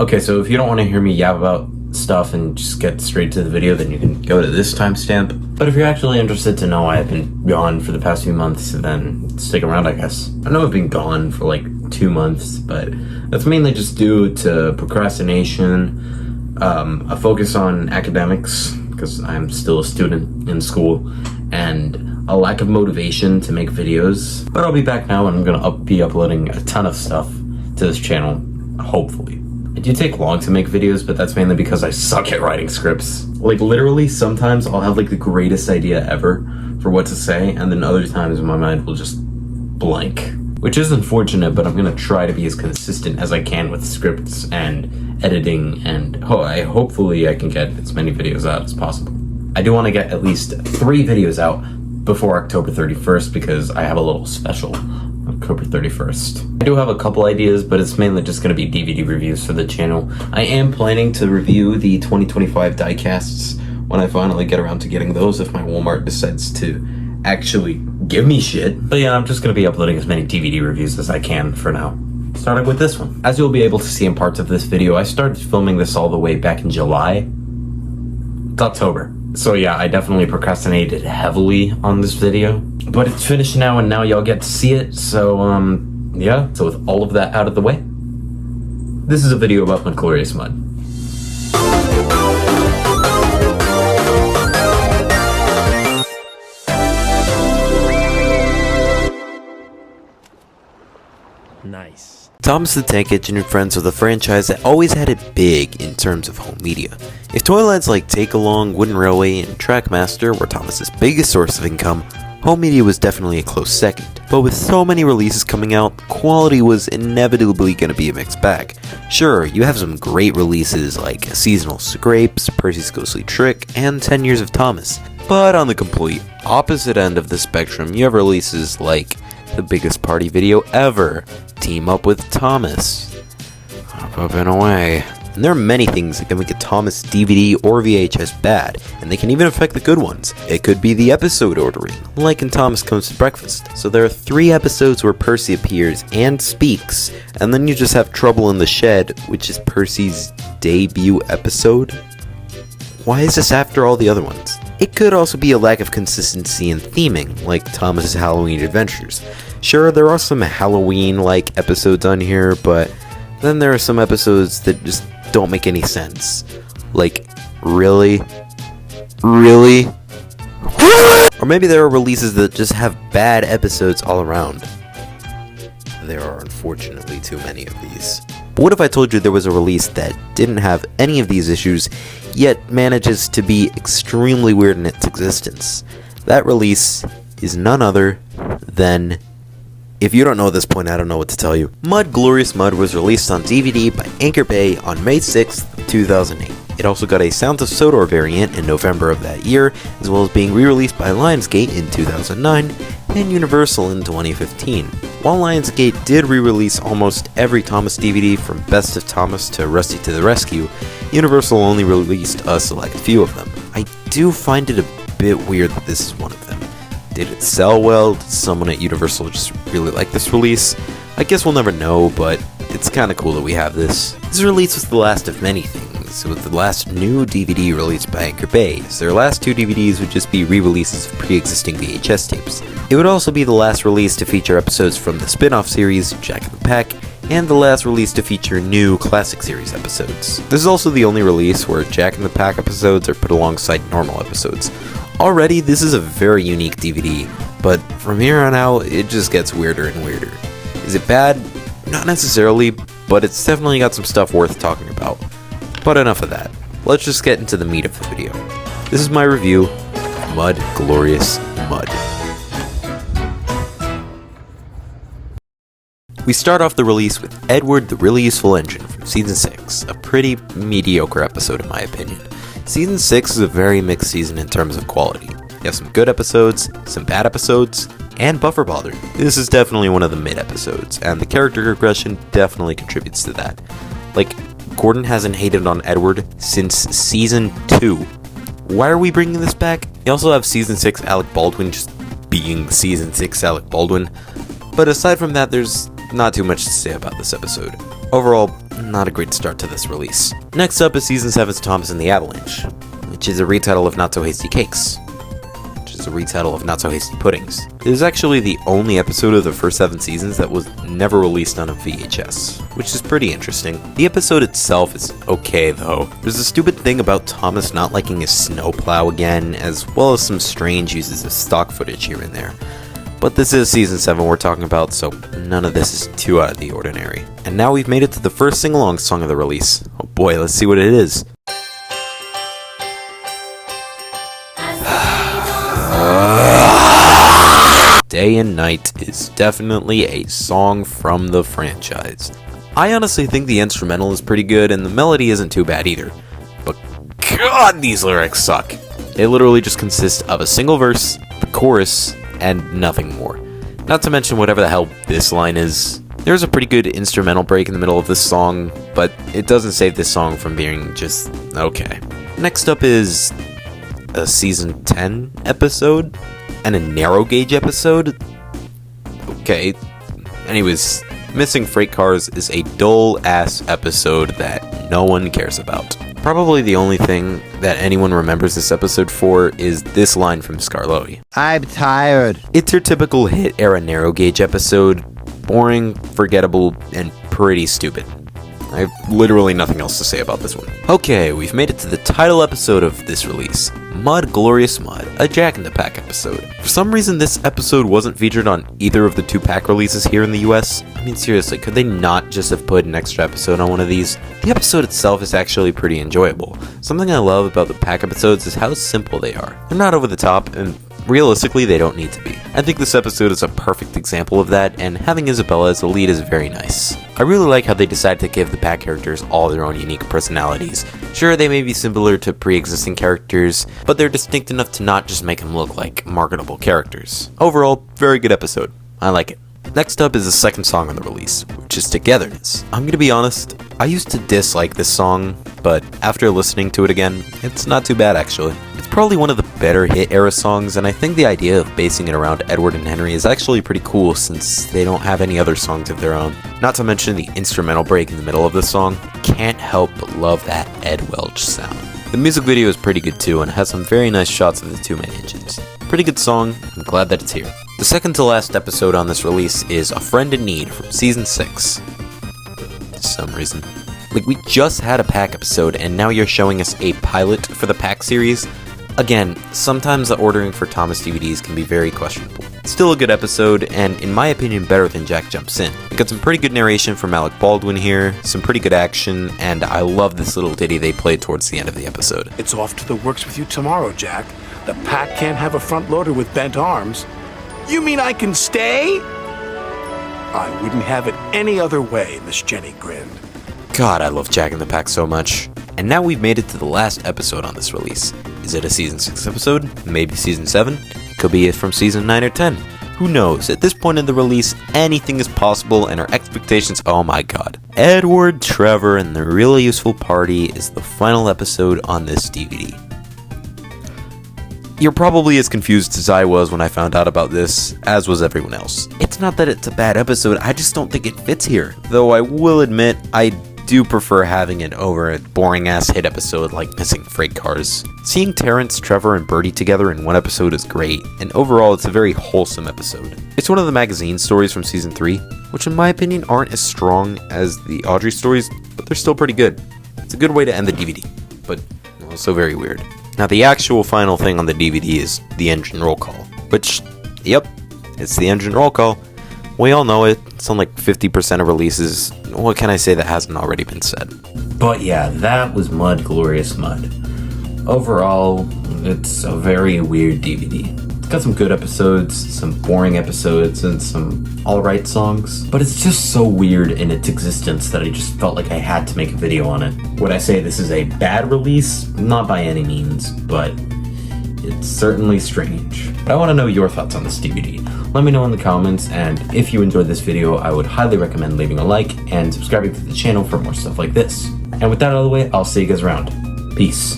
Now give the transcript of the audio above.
Okay, so if you don't want to hear me yap about stuff and just get straight to the video, then you can go to this timestamp. But if you're actually interested to know why I've been gone for the past few months, then stick around, I guess. I know I've been gone for like 2 months, but that's mainly just due to procrastination, a focus on academics, because I'm still a student in school, and a lack of motivation to make videos. But I'll be back now, and I'm gonna be uploading a ton of stuff to this channel, hopefully. It do take long to make videos, but that's mainly because I suck at writing scripts. Like, literally, sometimes I'll have like the greatest idea ever for what to say, and then other times my mind will just blank. Which is unfortunate, but I'm gonna try to be as consistent as I can with scripts and editing, and hopefully I can get as many videos out as possible. I do want to get at least 3 videos out before October 31st because I have a little special October 31st. I do have a couple ideas, but it's mainly just going to be DVD reviews for the channel. I am planning to review the 2025 diecasts when I finally get around to getting those, if my Walmart decides to actually give me shit. But yeah, I'm just going to be uploading as many DVD reviews as I can for now. Starting with this one. As you'll be able to see in parts of this video, I started filming this all the way back in July. It's October. So yeah, I definitely procrastinated heavily on this video, but it's finished now, and now y'all get to see it. So yeah, so with all of that out of the way, this is a video about my glorious mud. Nice. Thomas the Tank Engine and Friends are the franchise that always had it big in terms of home media. If toy lines like Take Along, Wooden Railway, and Trackmaster were Thomas's biggest source of income, home media was definitely a close second. But with so many releases coming out, quality was inevitably going to be a mixed bag. Sure, you have some great releases like Seasonal Scrapes, Percy's Ghostly Trick, and 10 Years of Thomas. But on the complete opposite end of the spectrum, you have releases like The Biggest Party Video Ever, Team Up with Thomas, Up and Away. And there are many things that can make a Thomas DVD or VHS bad, and they can even affect the good ones. It could be the episode ordering, like in Thomas Comes to Breakfast. So there are 3 episodes where Percy appears and speaks, and then you just have Trouble in the Shed, which is Percy's debut episode. Why is this after all the other ones? It could also be a lack of consistency in theming, like Thomas's Halloween Adventures. Sure, there are some Halloween-like episodes on here, but then there are some episodes that just don't make any sense. Like, really? Really? Or maybe there are releases that just have bad episodes all around. There are unfortunately too many of these. But what if I told you there was a release that didn't have any of these issues, yet manages to be extremely weird in its existence? That release is none other than... If you don't know at this point, I don't know what to tell you. Mud Glorious Mud was released on DVD by Anchor Bay on May 6th, 2008. It also got a Sounds of Sodor variant in November of that year, as well as being re-released by Lionsgate in 2009 and Universal in 2015. While Lionsgate did re-release almost every Thomas DVD from Best of Thomas to Rusty to the Rescue, Universal only released a select few of them. I do find it a bit weird that this is one of them. Did it sell well? Did someone at Universal just really like this release? I guess we'll never know, but it's kinda cool that we have this. This release was the last of many things. It was the last new DVD released by Anchor Bay, so their last 2 DVDs would just be re-releases of pre-existing VHS tapes. It would also be the last release to feature episodes from the spin-off series, Jack in the Pack, and the last release to feature new classic series episodes. This is also the only release where Jack in the Pack episodes are put alongside normal episodes. Already, this is a very unique DVD, but from here on out, it just gets weirder and weirder. Is it bad? Not necessarily, but it's definitely got some stuff worth talking about. But enough of that. Let's just get into the meat of the video. This is my review of Mud Glorious Mud. We start off the release with Edward the Really Useful Engine from Season 6, a pretty mediocre episode in my opinion. Season 6 is a very mixed season in terms of quality. You have some good episodes, some bad episodes, and Buffer Bother. This is definitely one of the mid episodes, and the character progression definitely contributes to that. Like, Gordon hasn't hated on Edward since Season 2. Why are we bringing this back? You also have Season 6 Alec Baldwin just being Season 6 Alec Baldwin. But aside from that, there's not too much to say about this episode. Overall, not a great start to this release. Next up is Season 7's Thomas and the Avalanche, which is a retitle of Not So Hasty Cakes, which is a retitle of Not So Hasty Puddings. It is actually the only episode of the first 7 seasons that was never released on a VHS, which is pretty interesting. The episode itself is okay though. There's a stupid thing about Thomas not liking his snowplow again, as well as some strange uses of stock footage here and there. But this is Season 7 we're talking about, so none of this is too out of the ordinary. And now we've made it to the first sing-along song of the release. Oh boy, let's see what it is. Day and Night is definitely a song from the franchise. I honestly think the instrumental is pretty good and the melody isn't too bad either. But god, these lyrics suck. They literally just consist of a single verse, the chorus, and nothing more. Not to mention whatever the hell this line is. There's a pretty good instrumental break in the middle of this song, but it doesn't save this song from being just okay. Next up is a Season 10 episode and a narrow gauge episode. Okay. Anyways, Missing Freight Cars is a dull-ass episode that no one cares about. Probably the only thing that anyone remembers this episode for is this line from Scarlotti. I'm tired. It's your typical hit-era narrow gauge episode. Boring, forgettable, and pretty stupid. I have literally nothing else to say about this one. Okay, we've made it to the title episode of this release, Mud Glorious Mud, a Jack in the Pack episode. For some reason, this episode wasn't featured on either of the 2 pack releases here in the US. I mean, seriously, could they not just have put an extra episode on one of these? The episode itself is actually pretty enjoyable. Something I love about the pack episodes is how simple they are. They're not over the top, and realistically, they don't need to be. I think this episode is a perfect example of that, and having Isabella as the lead is very nice. I really like how they decided to give the pack characters all their own unique personalities. Sure, they may be similar to pre-existing characters, but they're distinct enough to not just make them look like marketable characters. Overall, very good episode. I like it. Next up is the second song on the release, which is Togetherness. I'm gonna be honest, I used to dislike this song, but after listening to it again, it's not too bad actually. It's probably one of the better hit-era songs, and I think the idea of basing it around Edward and Henry is actually pretty cool since they don't have any other songs of their own. Not to mention the instrumental break in the middle of the song. Can't help but love that Ed Welch sound. The music video is pretty good too and has some very nice shots of the 2 main engines. Pretty good song, I'm glad that it's here. The second to last episode on this release is A Friend in Need from Season 6. For some reason. Like, we just had a pack episode and now you're showing us a pilot for the pack series? Again, sometimes the ordering for Thomas DVDs can be very questionable. Still a good episode, and in my opinion better than Jack Jumps In. We got some pretty good narration from Alec Baldwin here, some pretty good action, and I love this little ditty they played towards the end of the episode. It's off to the works with you tomorrow, Jack. The pack can't have a front loader with bent arms. You mean I can stay? I wouldn't have it any other way, Miss Jenny grinned. God, I love Jack in the Pack so much. And now we've made it to the last episode on this release. Is it a Season 6 episode? Maybe Season 7? Could be it from Season 9 or 10. Who knows? At this point in the release, anything is possible and our expectations, oh my god. Edward, Trevor, and the Really Useful Party is the final episode on this DVD. You're probably as confused as I was when I found out about this, as was everyone else. It's not that it's a bad episode, I just don't think it fits here. Though I will admit, I do prefer having it over a boring-ass hit episode like Missing Freight Cars. Seeing Terrence, Trevor, and Birdie together in one episode is great, and overall it's a very wholesome episode. It's one of the magazine stories from Season 3, which in my opinion aren't as strong as the Audrey stories, but they're still pretty good. It's a good way to end the DVD, but also very weird. Now the actual final thing on the DVD is the engine roll call, which, yep, it's the engine roll call. We all know it. It's on like 50% of releases. What can I say that hasn't already been said? But yeah, that was Mud Glorious Mud. Overall, it's a very weird DVD. It's got some good episodes, some boring episodes, and some alright songs. But it's just so weird in its existence that I just felt like I had to make a video on it. Would I say this is a bad release? Not by any means, but it's certainly strange. But I want to know your thoughts on this DVD. Let me know in the comments, and if you enjoyed this video, I would highly recommend leaving a like and subscribing to the channel for more stuff like this. And with that out of the way, I'll see you guys around. Peace.